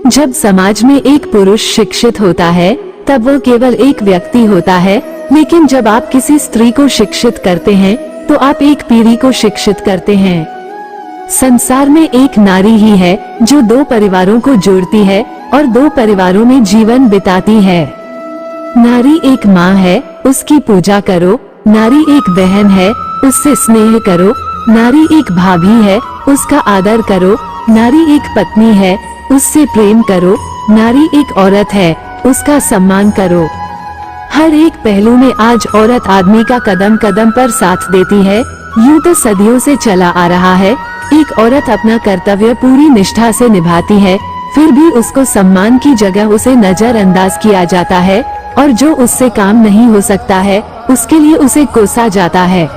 जब समाज में एक पुरुष शिक्षित होता है तब वो केवल एक व्यक्ति होता है, लेकिन जब आप किसी स्त्री को शिक्षित करते हैं तो आप एक पीढ़ी को शिक्षित करते हैं। संसार में एक नारी ही है जो दो परिवारों को जोड़ती है और दो परिवारों में जीवन बिताती है। नारी एक माँ है, उसकी पूजा करो। नारी एक बहन है, उससे स्नेह करो। नारी एक भाभी है, उसका आदर करो। नारी एक पत्नी है, उससे प्रेम करो। नारी एक औरत है, उसका सम्मान करो। हर एक पहलू में आज औरत आदमी का कदम कदम पर साथ देती है। यूं तो सदियों से चला आ रहा है। एक औरत अपना कर्तव्य पूरी निष्ठा से निभाती है, फिर भी उसको सम्मान की जगह उसे नजरअंदाज किया जाता है और जो उससे काम नहीं हो सकता है उसके लिए उसे कोसा जाता है।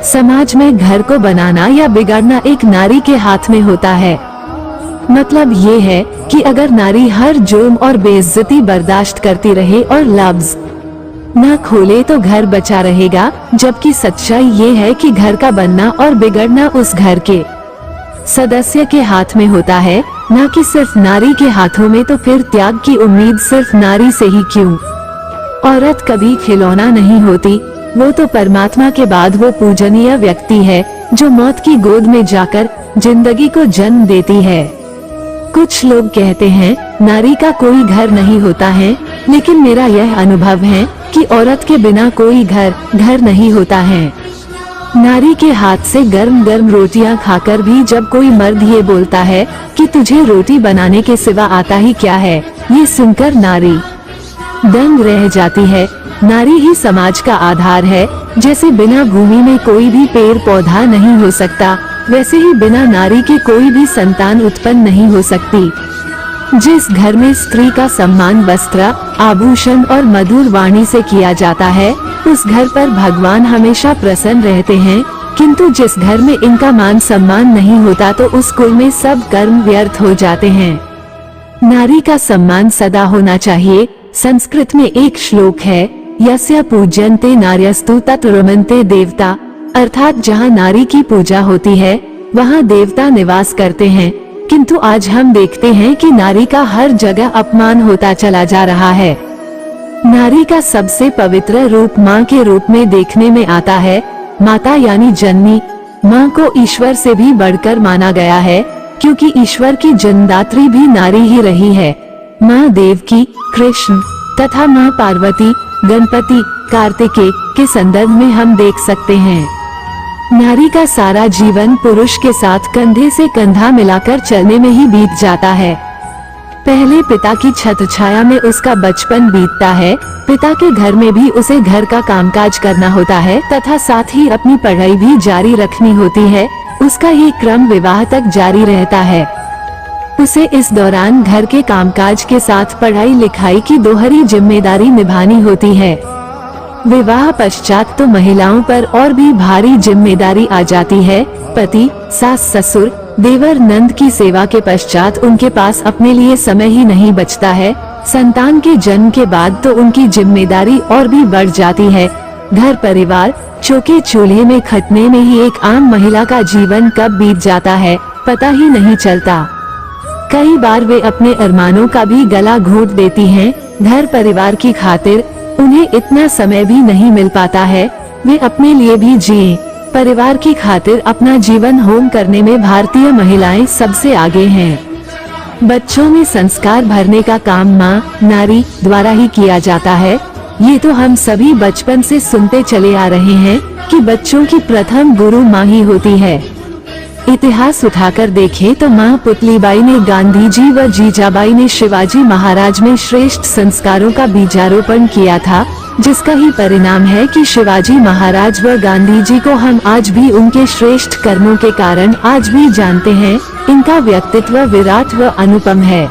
समाज में घर को बनाना या बिगाड़ना एक नारी के हाथ में होता है। मतलब ये है कि अगर नारी हर जुर्म और बेइज्जती बर्दाश्त करती रहे और लफ्ज न खोले तो घर बचा रहेगा, जबकि सच्चाई ये है कि घर का बनना और बिगड़ना उस घर के सदस्य के हाथ में होता है, न कि सिर्फ नारी के हाथों में। तो फिर त्याग की उम्मीद सिर्फ नारी से ही क्यों? औरत कभी खिलौना नहीं होती, वो तो परमात्मा के बाद वो पूजनीय व्यक्ति है जो मौत की गोद में जाकर जिंदगी को जन्म देती है। कुछ लोग कहते हैं नारी का कोई घर नहीं होता है, लेकिन मेरा यह अनुभव है कि औरत के बिना कोई घर नहीं होता है। नारी के हाथ से गर्म गर्म रोटियां खाकर भी जब कोई मर्द ये बोलता है कि तुझे रोटी बनाने के सिवा आता ही क्या है, ये सुनकर नारी दंग रह जाती है। नारी ही समाज का आधार है। जैसे बिना भूमि में कोई भी पेड़ पौधा नहीं हो सकता, वैसे ही बिना नारी के कोई भी संतान उत्पन्न नहीं हो सकती। जिस घर में स्त्री का सम्मान वस्त्र, आभूषण और मधुर वाणी से किया जाता है, उस घर पर भगवान हमेशा प्रसन्न रहते हैं। किंतु जिस घर में इनका मान सम्मान नहीं होता तो उस कुल में सब कर्म व्यर्थ हो जाते हैं। नारी का सम्मान सदा होना चाहिए। संस्कृत में एक श्लोक है, यस्य पूज्यन्ते नार्यस्तु तत्र रमन्ते देवता, अर्थात जहाँ नारी की पूजा होती है वहाँ देवता निवास करते हैं। किंतु आज हम देखते हैं कि नारी का हर जगह अपमान होता चला जा रहा है। नारी का सबसे पवित्र रूप माँ के रूप में देखने में आता है। माता यानी जननी। माँ को ईश्वर से भी बढ़कर माना गया है, क्योंकि ईश्वर की जन्मदात्री भी नारी ही रही है। माँ देवकी, कृष्ण तथा माँ पार्वती, गणपति, कार्तिकेय के संदर्भ में हम देख सकते हैं। नारी का सारा जीवन पुरुष के साथ कंधे से कंधा मिलाकर चलने में ही बीत जाता है। पहले पिता की छत्रछाया में उसका बचपन बीतता है। पिता के घर में भी उसे घर का कामकाज करना होता है तथा साथ ही अपनी पढ़ाई भी जारी रखनी होती है। उसका ये क्रम विवाह तक जारी रहता है। उसे इस दौरान घर के कामकाज के साथ पढ़ाई लिखाई की दोहरी जिम्मेदारी निभानी होती है। विवाह पश्चात तो महिलाओं पर और भी भारी जिम्मेदारी आ जाती है। पति, सास, ससुर, देवर, नंद की सेवा के पश्चात उनके पास अपने लिए समय ही नहीं बचता है। संतान के जन्म के बाद तो उनकी जिम्मेदारी और भी बढ़ जाती है। घर परिवार, चौके चूल्हे में खटने में ही एक आम महिला का जीवन कब बीत जाता है पता ही नहीं चलता। कई बार वे अपने अरमानों का भी गला घोंट देती हैं। घर परिवार की खातिर उन्हें इतना समय भी नहीं मिल पाता है। वे अपने लिए भी जिए। परिवार की खातिर अपना जीवन होम करने में भारतीय महिलाएं सबसे आगे हैं। बच्चों में संस्कार भरने का काम माँ, नारी द्वारा ही किया जाता है। ये तो हम सभी बचपन से सुनते चले आ रहे हैं कि बच्चों की प्रथम गुरु माँ ही होती है। इतिहास उठाकर देखें तो माँ पुतलीबाई ने गांधी जी व जीजाबाई ने शिवाजी महाराज में श्रेष्ठ संस्कारों का बीजारोपण किया था, जिसका ही परिणाम है कि शिवाजी महाराज व गांधी जी को हम आज भी उनके श्रेष्ठ कर्मों के कारण आज भी जानते हैं। इनका व्यक्तित्व विराट व अनुपम है।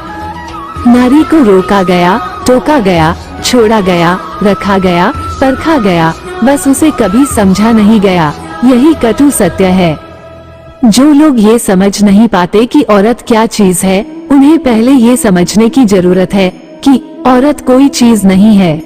नारी को रोका गया, टोका गया, छोड़ा गया, रखा गया, परखा गया, बस उसे कभी समझा नहीं गया। यही कटु सत्य है। जो लोग ये समझ नहीं पाते कि औरत क्या चीज है, उन्हें पहले ये समझने की जरूरत है कि औरत कोई चीज नहीं है।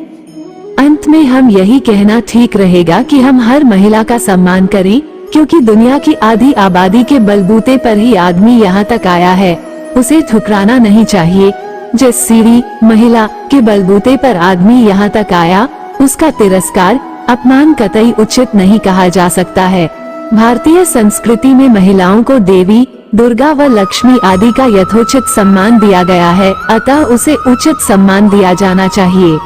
अंत अंत में हम यही कहना ठीक रहेगा कि हम हर महिला का सम्मान करें, क्योंकि दुनिया की आधी आबादी के बलबूते पर ही आदमी यहाँ तक आया है, उसे ठुकराना नहीं चाहिए। जिस सीढ़ी महिला के बलबूते पर आदमी यहाँ तक आया, उसका तिरस्कार, अपमान कतई उचित नहीं कहा जा सकता है। भारतीय संस्कृति में महिलाओं को देवी, दुर्गा व लक्ष्मी आदि का यथोचित सम्मान दिया गया है, अतः उसे उचित सम्मान दिया जाना चाहिए।